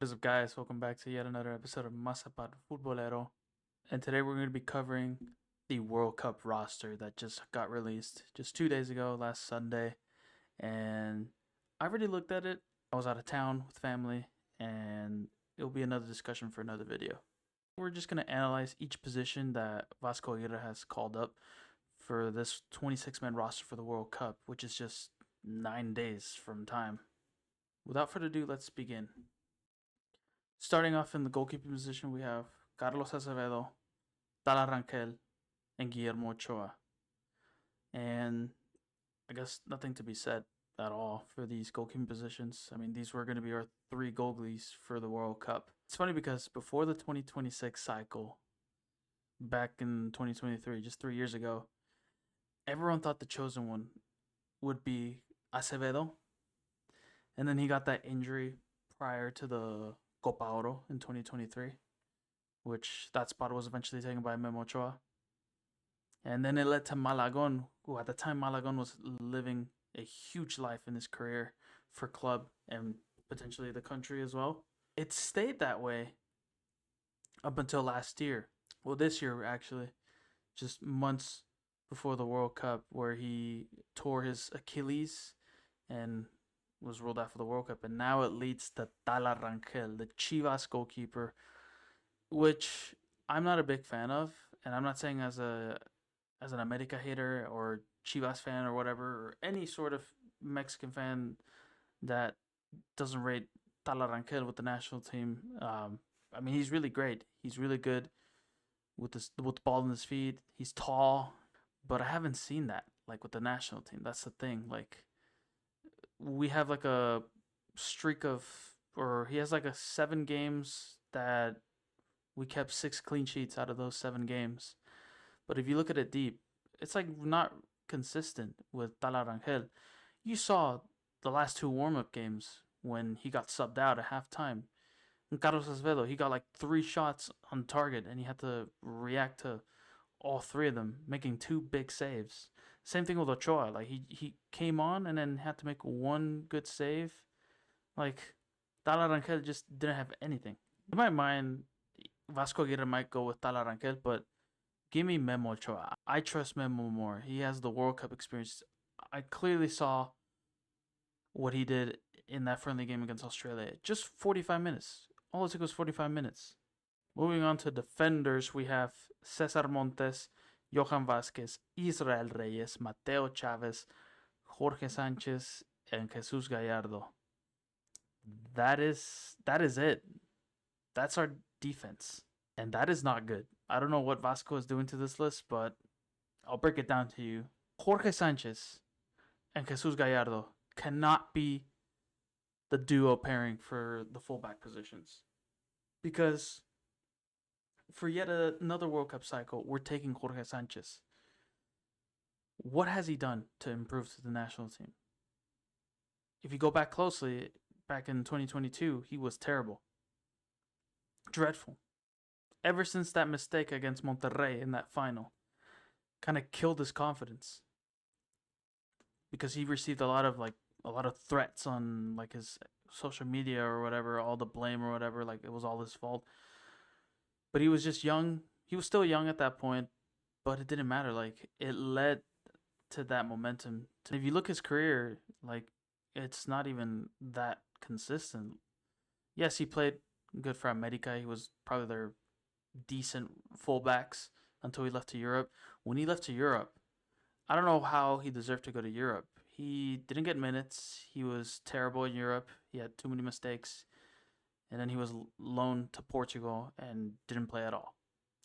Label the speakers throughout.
Speaker 1: What is up, guys? Welcome back to yet another episode of Masapan Futbolero. And today we're going to be covering the World Cup roster that just got released just 2 days ago, last Sunday. And I already looked at it. I was out of town with family, and it'll be another discussion for another video. We're just going to analyze each position that Vasco Aguirre has called up for this 26-man roster for the World Cup, which is just 9 days from time. Without further ado, let's begin. Starting off in the goalkeeping position, we have Carlos Acevedo, Tala Rangel, and Guillermo Ochoa. And I guess nothing to be said at all for these goalkeeping positions. I mean, these were going to be our three goalies for the World Cup. It's funny because before the 2026 cycle, back in 2023, just 3 years ago, everyone thought the chosen one would be Acevedo. And then he got that injury prior to the Copa Oro in 2023, which that spot was eventually taken by Memo Ochoa. And then it led to Malagon, who at the time Malagon was living a huge life in his career for club and potentially the country as well. It stayed that way up until last year. Well, this year actually, just months before the World Cup, where he tore his Achilles and was ruled out for the World Cup, and now it leads to Tala Rangel, the Chivas goalkeeper, which I'm not a big fan of, and I'm not saying as an America hater or Chivas fan or whatever, or any sort of Mexican fan that doesn't rate Tala Rangel with the national team. I mean, he's really great. He's really good with the ball in his feet. He's tall, but I haven't seen that like with the national team. That's the thing. Like, we have like a streak of, or he has like a 7 games that we kept 6 clean sheets out of those 7 games. But if you look at it deep, it's like not consistent with Tala Rangel. You saw the last 2 warm-up games when he got subbed out at halftime. And Carlos Acevedo, he got like 3 shots on target, and he had to react to all 3 of them, making 2 big saves. Same thing with Ochoa. Like he came on and then had to make 1 good save. Like Tala Rangel just didn't have anything. In my mind, Vasco Aguirre might go with Tala Rangel, but give me Memo Ochoa. I trust Memo more. He has the World Cup experience. I clearly saw what he did in that friendly game against Australia. Just 45 minutes. All it took was 45 minutes. Moving on to defenders, we have Cesar Montes, Johan Vasquez, Israel Reyes, Mateo Chavez, Jorge Sanchez, and Jesus Gallardo. That is it. That's our defense. And that is not good. I don't know what Vasco is doing to this list, but I'll break it down to you. Jorge Sanchez and Jesus Gallardo cannot be the duo pairing for the fullback positions. Because for yet another World Cup cycle, we're taking Jorge Sanchez. What has he done to improve to the national team? If you go back closely, back in 2022, he was terrible. Dreadful. Ever since that mistake against Monterrey in that final, kind of killed his confidence. Because he received a lot of threats on like his social media or whatever, all the blame or whatever, like it was all his fault. But he was just young. He was still young at that point, but it didn't matter. Like, it led to that momentum. If you look his career, like, it's not even that consistent. Yes, he played good for America. He was probably their decent fullbacks until he left to Europe. When he left to Europe, I don't know how he deserved to go to Europe. He didn't get minutes. He was terrible in Europe. He had too many mistakes. And then he was loaned to Portugal and didn't play at all.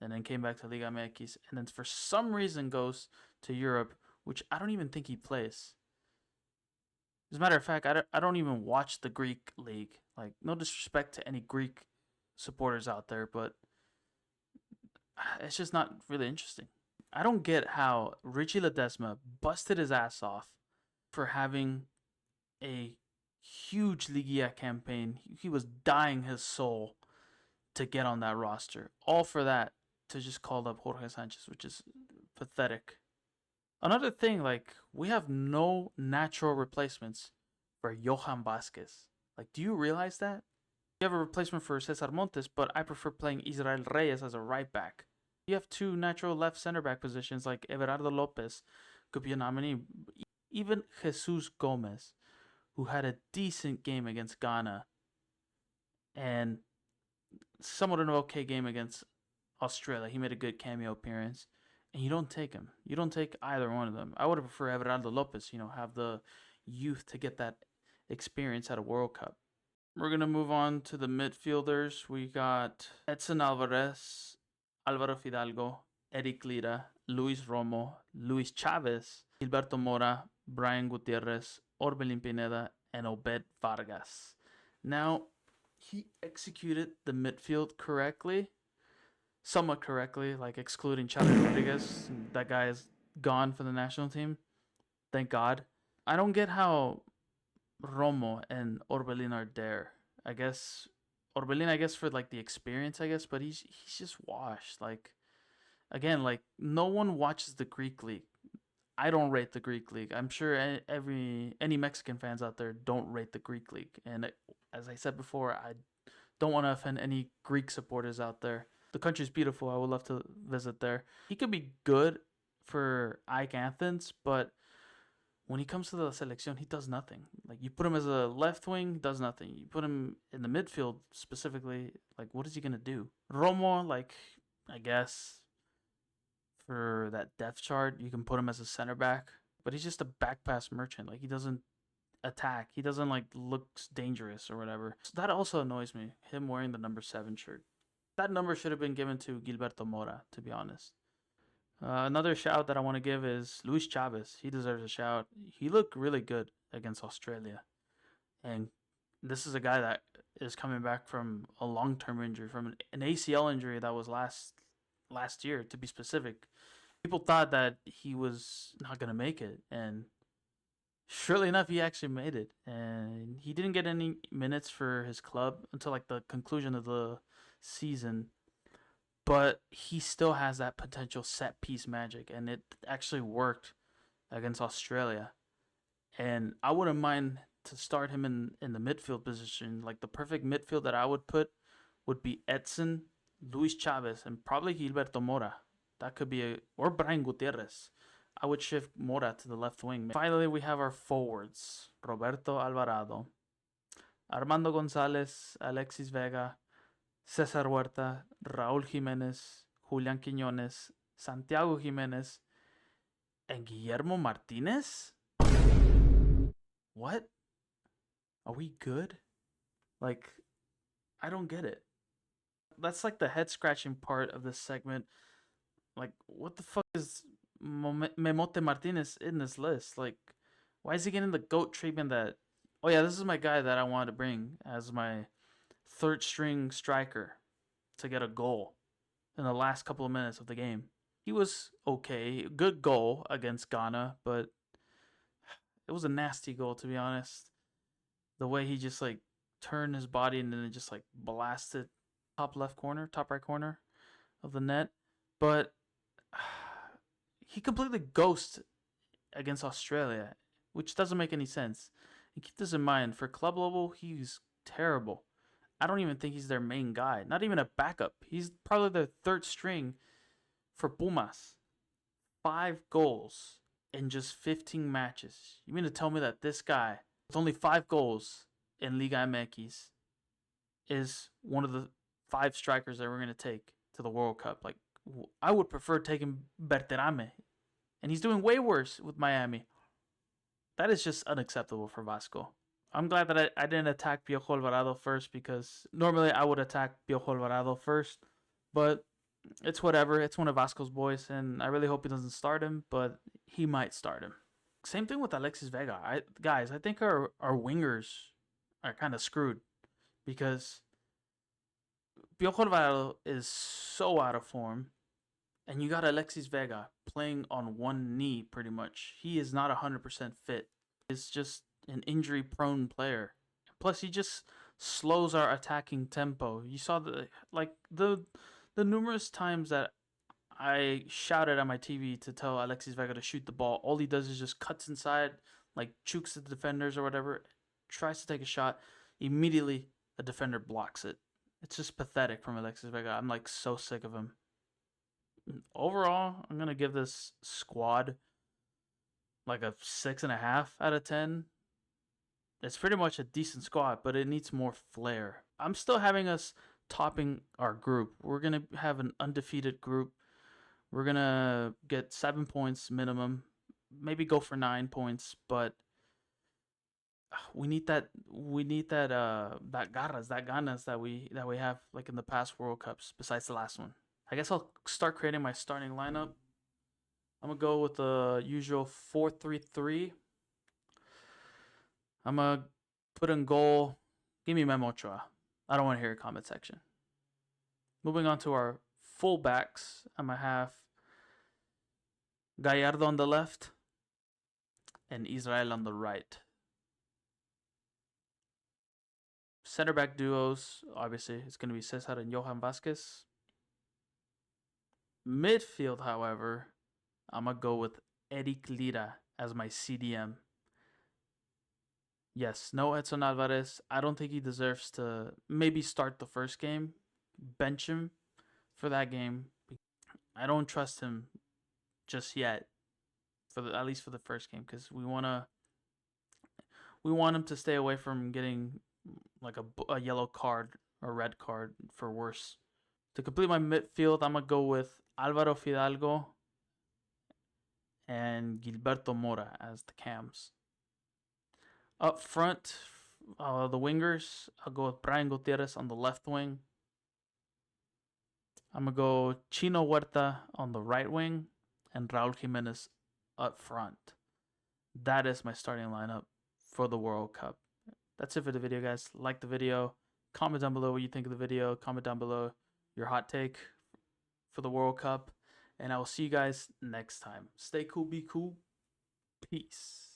Speaker 1: And then came back to Liga MX. And then for some reason goes to Europe, which I don't even think he plays. As a matter of fact, I don't even watch the Greek league. Like, no disrespect to any Greek supporters out there, but it's just not really interesting. I don't get how Richie Ledesma busted his ass off for having a huge Ligia campaign. He was dying his soul to get on that roster. All for that to just call up Jorge Sanchez, which is pathetic. Another thing, like, we have no natural replacements for Johan Vasquez. Like, do you realize that? You have a replacement for Cesar Montes, but I prefer playing Israel Reyes as a right back. You have two natural left center back positions like Everardo Lopez could be a nominee. Even Jesus Gomez, who had a decent game against Ghana and somewhat an okay game against Australia. He made a good cameo appearance. And you don't take him. You don't take either one of them. I would have preferred Everardo Lopez, have the youth to get that experience at a World Cup. We're going to move on to the midfielders. We got Edson Alvarez, Alvaro Fidalgo, Eric Lira, Luis Romo, Luis Chavez, Gilberto Mora, Brian Gutierrez, Orbelin Pineda, and Obed Vargas. Now, he executed the midfield correctly, somewhat correctly, like excluding Xavi Rodriguez. That guy is gone for the national team. Thank God. I don't get how Romo and Orbelin are there. I guess Orbelin, for like the experience, but he's just washed. Like, again, like no one watches the Greek league. I don't rate the Greek league. I'm sure any Mexican fans out there don't rate the Greek league. And as I said before, I don't want to offend any Greek supporters out there. The country's beautiful. I would love to visit there. He could be good for AEK Athens, but when he comes to the selección, he does nothing. Like, you put him as a left wing, does nothing. You put him in the midfield specifically, like, what is he going to do? Romo, like, I guess for that depth chart, you can put him as a center back, but he's just a back pass merchant. Like, he doesn't attack. He doesn't, like, looks dangerous or whatever. So that also annoys me, him wearing the number 7 shirt. That number should have been given to Gilberto Mora, to be honest. Another shout that I want to give is Luis Chavez. He deserves a shout. He looked really good against Australia. And this is a guy that is coming back from a long-term injury, from an ACL injury that was last year, to be specific. People thought that he was not going to make it. And surely enough, he actually made it. And he didn't get any minutes for his club until like the conclusion of the season. But he still has that potential set piece magic, and it actually worked against Australia. And I wouldn't mind to start him in the midfield position. Like, the perfect midfield that I would put would be Edson, Luis Chavez, and probably Gilberto Mora. That could be or Brian Gutierrez. I would shift Mora to the left wing. Finally, we have our forwards: Roberto Alvarado, Armando Gonzalez, Alexis Vega, Cesar Huerta, Raúl Jiménez, Julián Quiñones, Santiago Jiménez, and Guillermo Martinez? What? Are we good? Like, I don't get it. That's like the head-scratching part of this segment. Like, what the fuck is Memote Martinez in this list? Like, why is he getting the GOAT treatment that, oh yeah, this is my guy that I wanted to bring as my third string striker to get a goal in the last couple of minutes of the game. He was okay, good goal against Ghana, but it was a nasty goal, to be honest. The way he just like turned his body and then it just like blasted top right corner of the net. But he completely ghosted against Australia, which doesn't make any sense. And keep this in mind, for club level, he's terrible. I don't even think he's their main guy. Not even a backup. He's probably their third string for Pumas. 5 goals in just 15 matches. You mean to tell me that this guy with only 5 goals in Liga MX is one of the 5 strikers that we're going to take to the World Cup? Like, I would prefer taking Berterame. And he's doing way worse with Miami. That is just unacceptable for Vasco. I'm glad that I didn't attack Piojo Alvarado first, because normally I would attack Piojo Alvarado first. But it's whatever. It's one of Vasco's boys, and I really hope he doesn't start him, but he might start him. Same thing with Alexis Vega. I think our wingers are kind of screwed, because Piojo Alvarado is so out of form, and you got Alexis Vega playing on one knee pretty much. He is not 100% fit. He's just an injury-prone player. Plus, he just slows our attacking tempo. You saw the numerous times that I shouted at my TV to tell Alexis Vega to shoot the ball. All he does is just cuts inside, like chukes the defenders or whatever, tries to take a shot. Immediately, a defender blocks it. It's just pathetic from Alexis Vega. I'm like so sick of him. Overall, I'm gonna give this squad like a 6.5 out of 10. It's pretty much a decent squad, but it needs more flair. I'm still having us topping our group. We're gonna have an undefeated group. We're gonna get 7 points minimum, maybe go for 9 points, but we need that. We need that ganas that we have like in the past World Cups. Besides the last one, I guess I'll start creating my starting lineup. I'm gonna go with the usual 4-3-3. I'm gonna put in goal. Give me Memo Ochoa. I don't want to hear a comment section. Moving on to our fullbacks, I'm gonna have Gallardo on the left and Israel on the right. Center back duos, obviously, it's going to be Cesar and Johan Vasquez. Midfield, however, I'm going to go with Eric Lira as my CDM. Yes, no Edson Alvarez. I don't think he deserves to maybe start the first game. Bench him for that game. I don't trust him just yet, at least for the first game, because we want him to stay away from getting like a yellow card or red card for worse. To complete my midfield, I'm going to go with Alvaro Fidalgo and Gilberto Mora as the cams. Up front, the wingers, I'll go with Brian Gutierrez on the left wing. I'm going to go Chino Huerta on the right wing and Raul Jimenez up front. That is my starting lineup for the World Cup. That's it for the video, guys. Like the video. Comment down below what you think of the video. Comment down below your hot take for the World Cup. And I will see you guys next time. Stay cool, be cool. Peace.